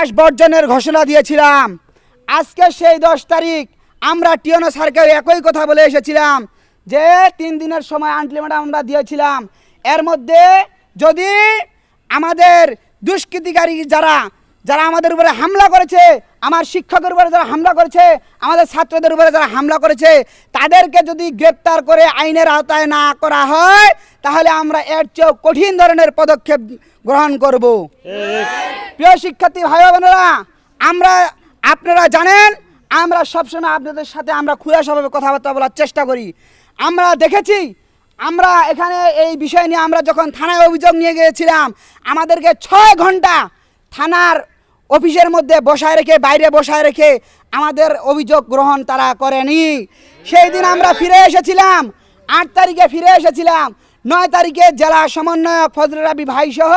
Class বর্জনের ঘোষণা দিয়েছিলাম। আজকে সেই 10 তারিখ আমরা টিওনো স্যারকেও একই কথা বলে এসেছিলাম যে 3 দিনের সময় আনলিমিটেড আমরা দিয়েছিলাম। এর মধ্যে যদি আমাদের দুষ্কৃতিকারী যারা আমাদের উপরে হামলা করেছে, আমার শিক্ষকের উপরে যারা হামলা করেছে, আমাদের ছাত্রদের উপরে যারা হামলা করেছে, তাদেরকে যদি গ্রেপ্তার করে আইনের আওতায় না করা হয় তাহলে আমরা এর চেয়েও কঠিন ধরনের পদক্ষেপ গ্রহণ করব। প্রিয় শিক্ষার্থী ভাই বোনেরা, আপনারা জানেন আমরা সবসময় আপনাদের সাথে আমরা খোলাসাভাবে কথাবার্তা বলার চেষ্টা করি। আমরা দেখেছি, আমরা এখানে এই বিষয় নিয়ে আমরা যখন থানায় অভিযোগ নিয়ে গিয়েছিলাম, আমাদেরকে 6 ঘন্টা থানার অফিসের মধ্যে বসায় রেখে, বাইরে বসায় রেখে আমাদের অভিযোগ গ্রহণ তারা করেনি। সেই দিন আমরা ফিরে এসেছিলাম, 8 তারিখে ফিরে এসেছিলাম। 9 তারিখে জেলা সমন্বয়ক ফজলে রাব্বি ভাই সহ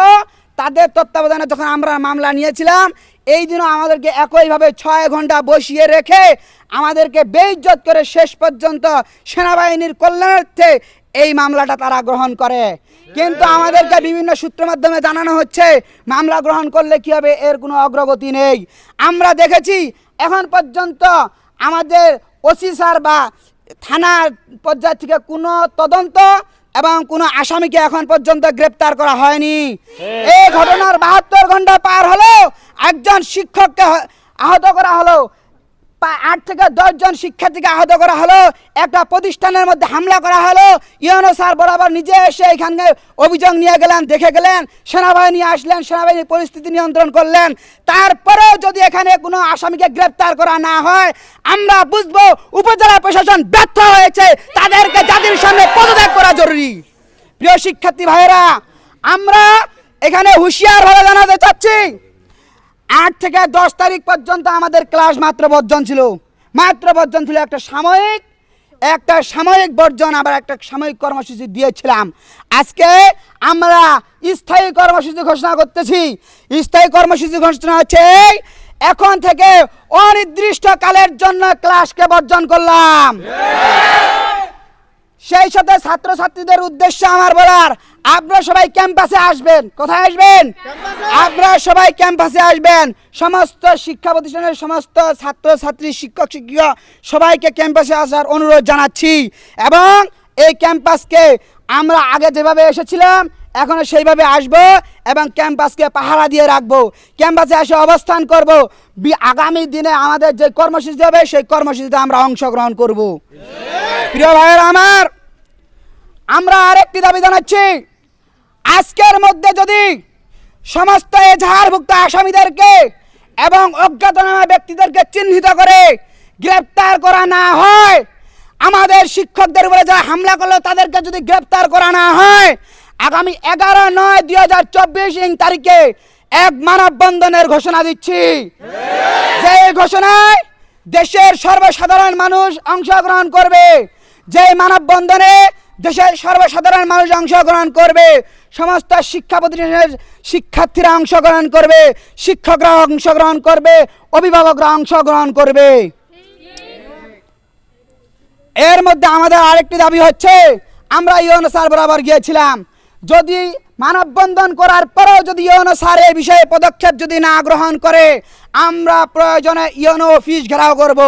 তাদের তত্ত্বাবধানে যখন আমরা মামলা নিয়েছিলাম, এই দিনও আমাদেরকে একইভাবে 6 ঘন্টা বসিয়ে রেখে আমাদেরকে বেইজ্জত করে শেষ পর্যন্ত সেনাবাহিনীর কল্যাণার্থে এই মামলাটা তারা গ্রহণ করে। কিন্তু আমাদেরকে বিভিন্ন সূত্রের মাধ্যমে জানানো হচ্ছে মামলা গ্রহণ করলে কী হবে, এর কোনো অগ্রগতি নেই। আমরা দেখেছি এখন পর্যন্ত আমাদের ওসি স্যার বা থানার পর্যায় থেকে কোনো তদন্ত এবং কোনো আসামিকে এখন পর্যন্ত গ্রেপ্তার করা হয়নি। এই ঘটনার 72 ঘন্টা পার হলো, একজন শিক্ষককে আহত করা হলো, 8 থেকে 10 জন শিক্ষার্থীকে আহত করা হলো, একটা প্রতিষ্ঠানের মধ্যে হামলা করা হলো। ইউনো স্যার বরাবর নিজে এসে এখানে অভিযোগ নিয়ে গেলেন, দেখে গেলেন, সেনাবাহিনী আসলেন, সেনাবাহিনী পরিস্থিতি নিয়ন্ত্রণ করলেন। তারপরেও যদি এখানে কোনো আসামিকে গ্রেপ্তার করা না হয়, আমরা বুঝবো উপজেলা প্রশাসন ব্যর্থ হয়েছে, তাদেরকে জাতির সামনে পদত্যাগ করা জরুরি। প্রিয় শিক্ষার্থী ভাইয়েরা, আমরা এখানে হুঁশিয়ারভাবে জানাতে চাচ্ছি, 8 থেকে 10 তারিখ পর্যন্ত আমাদের ক্লাস মাত্র বর্জন ছিল, একটা সাময়িক বর্জন, আবার একটা সাময়িক কর্মসূচি দিয়েছিলাম। আজকে আমরা স্থায়ী কর্মসূচি ঘোষণা করতেছি। স্থায়ী কর্মসূচি ঘোষণা হচ্ছে এখন থেকে অনির্দিষ্ট কালের জন্য ক্লাসকে বর্জন করলাম। সেই সাথে ছাত্রছাত্রীদের উদ্দেশ্যে আমার বলার, আপনারা সবাই ক্যাম্পাসে আসবেন। কোথায় আসবেন? আপনারা সবাই ক্যাম্পাসে আসবেন। সমস্ত শিক্ষা প্রতিষ্ঠানের সমস্ত ছাত্রছাত্রী, শিক্ষক শিক্ষিকা সবাইকে ক্যাম্পাসে আসার অনুরোধ জানাচ্ছি। এবং এই ক্যাম্পাসকে আমরা আগে যেভাবে এসেছিলাম এখনও সেইভাবে আসবো এবং ক্যাম্পাসকে পাহারা দিয়ে রাখবো। ক্যাম্পাসে এসে অবস্থান করব। আগামী দিনে আমাদের যে কর্মসূচি হবে সেই কর্মসূচিতে আমরা অংশগ্রহণ করব। প্রিয় ভাইয়েরা আমার, আমরা আরেকটি দাবি জানাচ্ছি, আজকের মধ্যে যদি সমস্ত এজাহারভুক্ত আসামিদেরকে এবং অজ্ঞাতনামা ব্যক্তিদেরকে চিহ্নিত করে গ্রেপ্তার করা না হয়, আমাদের শিক্ষকদের উপরে যারা হামলা করলো তাদেরকে যদি গ্রেপ্তার করা না হয়, আগামী 11/9/2024 তারিখে এক মানববন্ধনের ঘোষণা দিচ্ছি। যে ঘোষণায় দেশের সর্বসাধারণ মানুষ অংশগ্রহণ করবে, যে মানববন্ধনে দেশের সর্বসাধারণ মানুষ অংশগ্রহণ করবে, সমস্ত শিক্ষা প্রতিষ্ঠানের শিক্ষার্থীরা অংশগ্রহণ করবে, শিক্ষকরা অংশগ্রহণ করবে, অভিভাবকরা অংশগ্রহণ করবে। এর মধ্যে আমাদের আরেকটি দাবি হচ্ছে, আমরা ইউনো স্যার বরাবর গিয়েছিলাম, যদি মানববন্ধন করার পরেও যদি ইউনো স্যার এই বিষয়ে পদক্ষেপ যদি না গ্রহণ করে, আমরা প্রয়োজনে ইউনো অফিস ঘেরাও করব।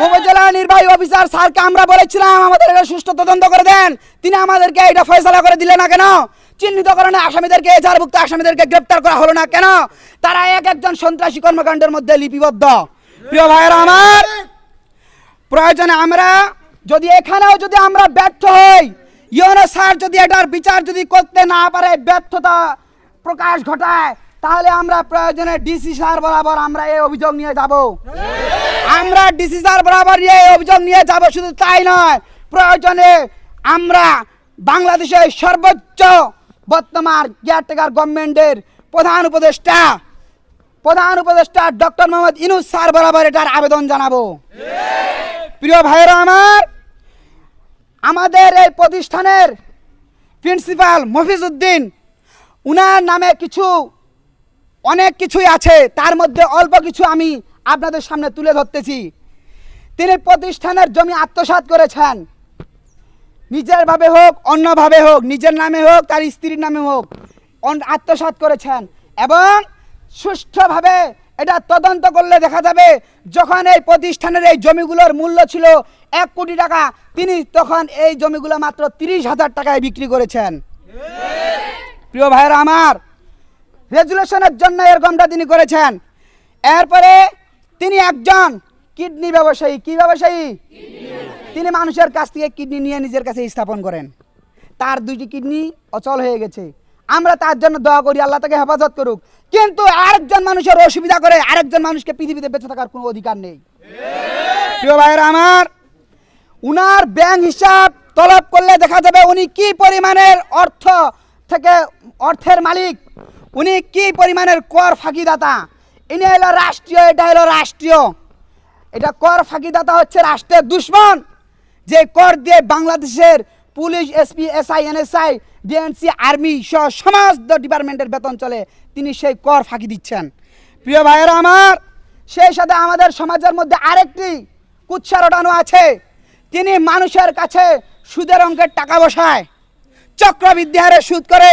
উপজেলা নির্বাহী অফিসার স্যারকে আমরা বলেছিলাম আমাদের এটা সুষ্ঠু তদন্ত করে দেন, তিনি আমাদেরকে এটা ফয়সালা করে দিলেন না কেন? চিহ্নিতকরণে আসামিদেরকে, এজাহারভুক্ত আসামিদেরকে গ্রেপ্তার করা হলো না কেন? তারা একজন সন্ত্রাসী কর্মকাণ্ডের মধ্যে লিপিবদ্ধ। প্রিয় ভাইয়েরা আমার, প্রয়োজনে আমরা যদি এখানেও যদি আমরা ব্যর্থ হই, ইউনো স্যার যদি এটার বিচার যদি করতে না পারে, ব্যর্থতা প্রকাশ ঘটায়, তাহলে আমরা প্রয়োজনে ডিসি স্যার বরাবর আমরা এই অভিযোগ নিয়ে যাব। আমরা ডিসি স্যার বরাবর এই অভিযোগ নিয়ে যাব। শুধু তাই নয়, প্রয়োজনে আমরা বাংলাদেশের সর্বোচ্চ বর্তমান কেয়ারটেকার গভর্নমেন্টের প্রধান উপদেষ্টা ডক্টর মোহাম্মদ ইউনূস স্যার বরাবর এটার আবেদন জানাবো। প্রিয় ভাইয়েরা আমার, আমাদের এই প্রতিষ্ঠানের প্রিন্সিপাল মফিজ উদ্দিন, উনার নামে অনেক কিছুই আছে, তার মধ্যে অল্প কিছু আমি আপনাদের সামনে তুলে ধরতেছি। তিনি প্রতিষ্ঠানের জমি আত্মসাৎ করেছেন, নিজের ভাবে হোক অন্যভাবে হোক, নিজের নামে হোক তার স্ত্রীর নামে হোক, আত্মসাৎ করেছেন এবং সুষ্ঠুভাবে এটা তদন্ত করলে দেখা যাবে যখন এই প্রতিষ্ঠানের এই জমিগুলোর মূল্য ছিল 1 কোটি টাকা, তিনি তখন এই জমিগুলো মাত্র 30,000 টাকায় বিক্রি করেছেন। প্রিয় ভাইয়েরা আমার, রেজুলেশনের জন্য এরকমটা তিনি করেছেন। এরপরে তিনি একজন কিডনি ব্যবসায়ী। কি ব্যবসায়ী? তিনি মানুষের কাছ থেকে কিডনি নিয়ে নিজের কাছে স্থাপন করেন। তার 2টি কিডনি অচল হয়ে গেছে। আমরা তার জন্য দোয়া করি, আল্লাহ তাকে হেফাজত করুক। কিন্তু আরেকজন মানুষের অসুবিধা করে আরেকজন মানুষকে পৃথিবীতে বেঁচে থাকার কোনো অধিকার নেই। প্রিয় ভাইয়েরা আমার, উনার ব্যাংক হিসাব তলব করলে দেখা যাবে উনি কি পরিমাণের অর্থের মালিক, উনি কি পরিমাণের কর ফাঁকিদাতা। ইনি হলো রাষ্ট্রীয়, এটা হলো রাষ্ট্রীয়। এটা কর ফাঁকিদাতা হচ্ছে রাষ্ট্রের দুশ্মন, যে কর দিয়ে বাংলাদেশের police, SP, SI, NSI, DNC, army সহ সমস্ত ডিপার্টমেন্টের বেতন চলে, তিনি সেই কর ফাঁকি দিচ্ছেন। প্রিয় ভাইয়েরা আমার, সেই সাথে আমাদের সমাজের মধ্যে আরেকটি কুৎসা রটানো আছে। তিনি মানুষের কাছে সুদের অঙ্কের টাকা বসায়, চক্রবৃদ্ধি হারে সুদ করে।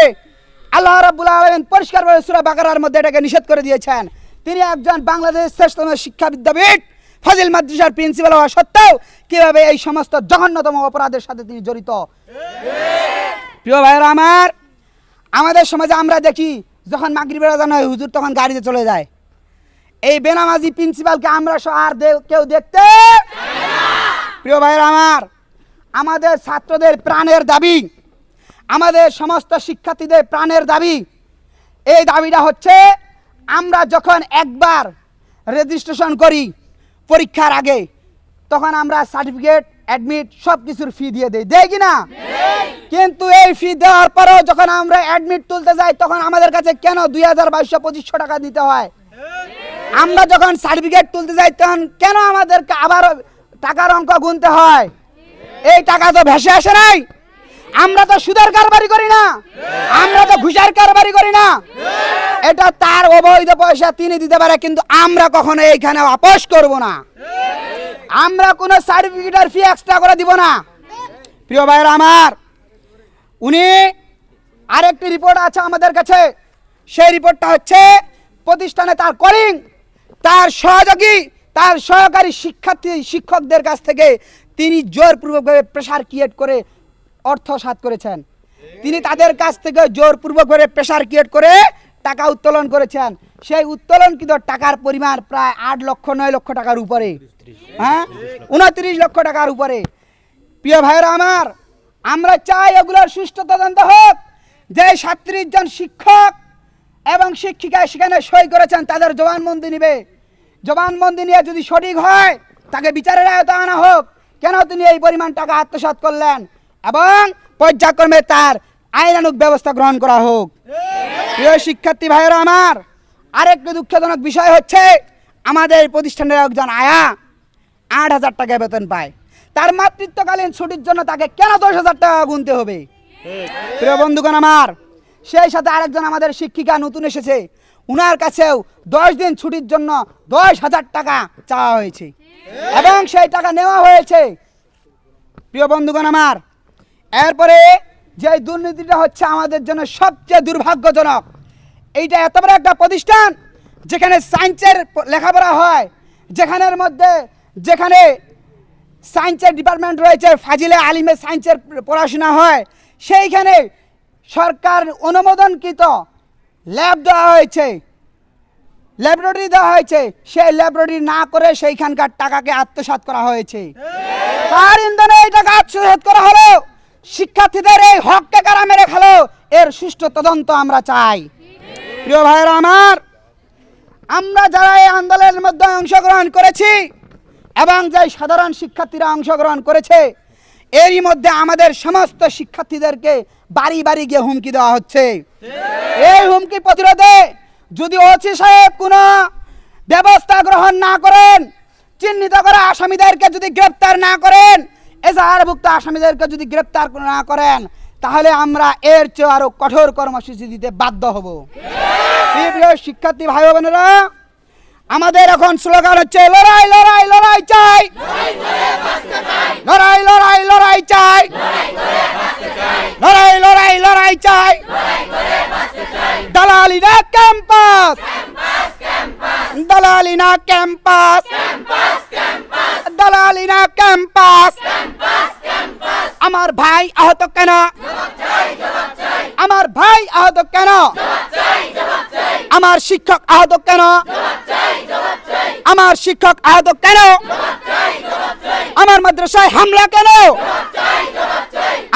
আল্লাহ রাব্বুল আলামিন পরিষ্কারভাবে সূরা বাকারার মধ্যে এটাকে নিষেধ করে দিয়েছেন। তিনি একজন বাংলাদেশের শ্রেষ্ঠতম শিক্ষা বিদ্যাপীঠ ফাজিল মাদ্রাসার প্রিন্সিপাল হওয়া সত্ত্বেও কিভাবে এই সমস্ত জঘন্যতম অপরাধের সাথে তিনি জড়িত। প্রিয় ভাইয়েরা আমার, আমাদের সমাজে আমরা দেখি যখন মাগরিবের আযান হয় হুজুর তখন গাড়িতে চলে যায়। এই বেনামাজি প্রিন্সিপালকে আমরা আর কেউ দেখতে। প্রিয় ভাইয়েরা আমার, আমাদের ছাত্রদের প্রাণের দাবি, আমাদের সমস্ত শিক্ষার্থীদের প্রাণের দাবি, এই দাবিটা হচ্ছে আমরা যখন একবার রেজিস্ট্রেশন করি পরীক্ষার আগে, তখন আমরা সার্টিফিকেট, অ্যাডমিট সব কিছুর ফি দিয়ে দেই কি না? কিন্তু এই ফি দেওয়ার পরেও যখন আমরা অ্যাডমিট তুলতে যাই তখন আমাদের কাছে কেন 2,200-2,500 টাকা দিতে হয়? আমরা যখন সার্টিফিকেট তুলতে যাই তখন কেন আমাদেরকে আবার টাকার অঙ্ক গুনতে হয়? এই টাকা তো ভেসে আসে নাই। আমরা তো সুদের কারবারি করি না, আমরা তো ঘুষের কারবারি করি না। এটা তার অবৈধ পয়সা, তিনি দিতে পারে, কিন্তু আমরা কখনো এইখানে আপোষ করব না। আমরা কোনো সার্টিফিকেটের ফি এক্সট্রা করে দিব না। প্রিয় ভাইয়েরা আমার, উনি আরেকটি রিপোর্ট আছে আমাদের কাছে। সেই রিপোর্টটা হচ্ছে প্রতিষ্ঠানে তার কলিং, তার সহযোগী, তার সহকারী শিক্ষকদের কাছ থেকে তিনি জোরপূর্বকভাবে প্রেশার ক্রিয়েট করে অর্থ সাৎ করেছেন। তিনি তাদের কাছ থেকে জোরপূর্বকভাবে প্রেশার ক্রিয়েট করে টাকা উত্তোলন করেছেন। সেই উত্তোলনকৃত টাকার পরিমাণ প্রায় 8-9 লক্ষ টাকার উপরে, 29 লক্ষ টাকার উপরে। প্রিয় ভাইয়েরা আমার, আমরা চাই এগুলোর সুষ্ঠু তদন্ত হোক। যে 37 জন শিক্ষক এবং শিক্ষিকা সেখানে সই করেছেন তাদের জবানবন্দি নিবে। জবানবন্দি নিয়ে যদি সঠিক হয় তাকে বিচারের আওতায় আনা হোক, কেন তিনি এই পরিমাণ টাকা আত্মসাৎ করলেন, এবং পর্যায়ক্রমে তার আইনানুগ ব্যবস্থা গ্রহণ করা হোক। প্রিয় শিক্ষার্থী ভাইয়েরা আমার, আরেকটি দুঃখজনক বিষয় হচ্ছে আমাদের প্রতিষ্ঠানের একজন আয়া 8,000 টাকা বেতন পায়। তার মাতৃত্বকালীন ছুটির জন্য তাকে কেন 10,000 টাকা গুনতে হবে? প্রিয় বন্ধুগণ আমার, সেই সাথে আরেকজন আমাদের শিক্ষিকা নতুন এসেছে, উনার কাছেও 10 দিন ছুটির জন্য 10,000 টাকা চাওয়া হয়েছে এবং সেই টাকা নেওয়া হয়েছে। প্রিয় বন্ধুগণ আমার, এরপরে যে দুর্নীতিটা হচ্ছে আমাদের জন্য সবচেয়ে দুর্ভাগ্যজনক। এইটা এত বড় একটা প্রতিষ্ঠান যেখানে সায়েন্সের লেখাপড়া হয়, যেখানে সায়েন্সের ডিপার্টমেন্ট রয়েছে, ফাজিলে আলিমে সায়েন্সের পড়াশোনা হয়, সেইখানে সরকার অনুমোদনকৃত ল্যাব দেওয়া হয়েছে, ল্যাবরেটরি দেওয়া হয়েছে। সেই ল্যাবরেটরি না করে সেইখানকার টাকাকে আত্মসাৎ করা হয়েছে। তার ইন্ধনে এই টাকা আত্মসাৎ করা হলো। শিক্ষার্থীদের এই হককে কারা মেরে খেলো, এর সুষ্ঠু তদন্ত আমরা চাই। প্রিয় ভাইয়েরা আমার, আমরা যারা এই আন্দোলনের মধ্যে অংশগ্রহণ করেছি এবং যে সাধারণ শিক্ষার্থীরা অংশগ্রহণ করেছে, এরই মধ্যে আমাদের সমস্ত শিক্ষার্থীদেরকে বাড়ি বাড়ি গিয়ে হুমকি দেওয়া হচ্ছে। এই হুমকি প্রতিরোধে যদি ওসি সাহেব কোনো ব্যবস্থা গ্রহণ না করেন, চিহ্নিত করা আসামিদেরকে যদি গ্রেপ্তার না করেন, এজাহারভুক্ত আসামিদেরকে যদি গ্রেপ্তার না করেন, তাহলে আমরা এর চেয়ে আরো কঠোর কর্মসূচি দিতে বাধ্য হব। প্রিয় শিক্ষার্থী ভাই বোনেরা, আমাদের এখন স্লোগান হচ্ছে লড়াই লড়াই লড়াই চাই, লড়াই লড়াই লড়াই চাই, লড়াই লড়াই লড়াই চাই। দালালিরা ক্যাম্পাস, দালালিনা ক্যাম্পাস দালালিনা ক্যাম্পাস আমার ভাই আহত কেন আমার ভাই আহত কেন আমার শিক্ষক আহত কেন আমার শিক্ষক আহত কেন আমার মাদ্রাসায় হামলা কেন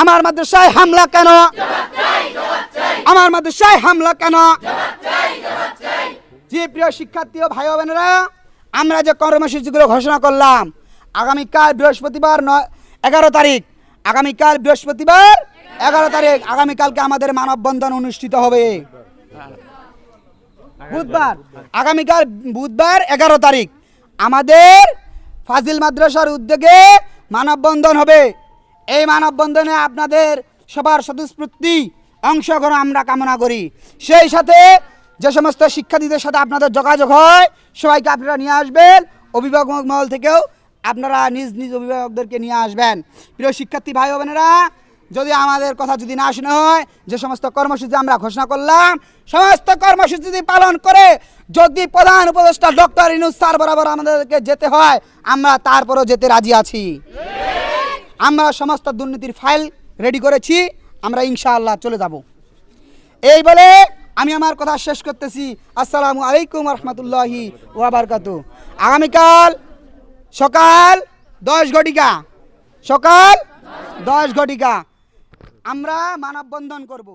আমার মাদ্রাসায় হামলা কেন আমার মাদ্রাসায় হামলা কেন যে প্রিয় শিক্ষার্থী ও ভাই বোনেরা আমরা যে কর্মসূচিগুলো ঘোষণা করলাম আগামীকাল বৃহস্পতিবার 11 তারিখ আগামীকাল বৃহস্পতিবার 11 তারিখ আগামীকালকে আমাদের মানববন্ধন অনুষ্ঠিত হবে বুধবার আগামীকাল বুধবার 11 তারিখ আমাদের ফাজিল মাদ্রাসার উদ্যোগে মানববন্ধন হবে এই মানববন্ধনে আপনাদের সবার স্বতঃস্ফূর্তি অংশগ্রহণ আমরা কামনা করি সেই সাথে যে সমস্ত শিক্ষার্থীদের সাথে আপনাদের যোগাযোগ হয় সবাইকে আপনারা নিয়ে আসবেন অভিভাবক মহল থেকেও আপনারা নিজ নিজ অভিভাবকদেরকে নিয়ে আসবেন প্রিয় শিক্ষার্থী ভাই বোনেরা যদি আমাদের কথা যদি না শোনা হয় যে সমস্ত কর্মসূচি আমরা ঘোষণা করলাম সমস্ত কর্মসূচি পালন করে যদি প্রধান উপদেষ্টা ডক্টর ইউনূস স্যার বরাবর আমাদেরকে যেতে হয় আমরা তারপরও যেতে রাজি আছি আমরা সমস্ত দুর্নীতির ফাইল রেডি করেছি আমরা ইনশাআল্লাহ চলে যাব এই বলে আমি আমার কথা শেষ করতেছি আসসালামু আলাইকুম রহমতুল্লাহি ওয়া বারাকাতুহু আগামীকাল সকাল 10 ঘটিকা সকাল 10 ঘটিকা আমরা মানববন্ধন করব।